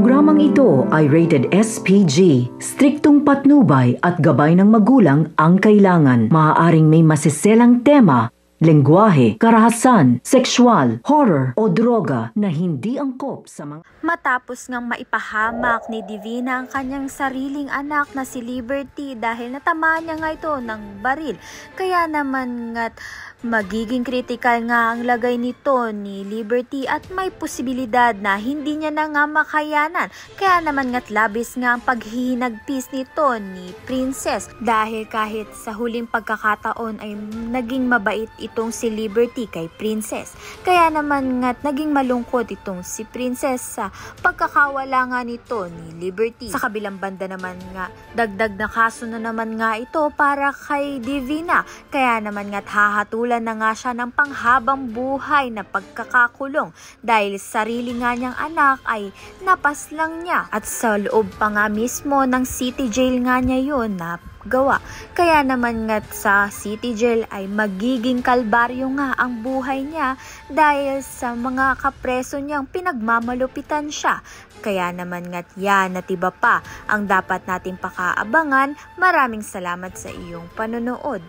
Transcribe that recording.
programang ito ay rated SPG. Striktong patnubay at gabay ng magulang ang kailangan. Maaaring may masiselang tema, lengguwahe, karahasan, sexual, horror o droga na hindi angkop sa mga... Matapos ngang maipahamak ni Divina ang kanyang sariling anak na si Liberty dahil natamaan niya nga ito ng baril. Kaya naman nga't magiging critical nga ang lagay nito ni Liberty at may posibilidad na hindi niya na nga makayanan. Kaya naman nga't labis nga ang paghihinagpis nito ni Princess dahil kahit sa huling pagkakataon ay naging mabait itong si Liberty kay Princess. Kaya naman nga't naging malungkot itong si Princess sa pagkakawala nga nito ni Liberty. Sa kabilang banda naman nga, dagdag na kaso na naman nga ito para kay Divina. Kaya naman nga't hahatulan na nga siya ng panghabang buhay na pagkakakulong dahil sarili nga niyang anak ay napaslang niya at sa loob pa nga mismo ng city jail nga niya yun na gawa. Kaya naman nga sa city jail ay magiging kalbaryo nga ang buhay niya dahil sa mga kapreso niyang pinagmamalupitan siya. Kaya naman nga't yan at iba pa ang dapat nating pakaabangan. Maraming salamat sa iyong panonood.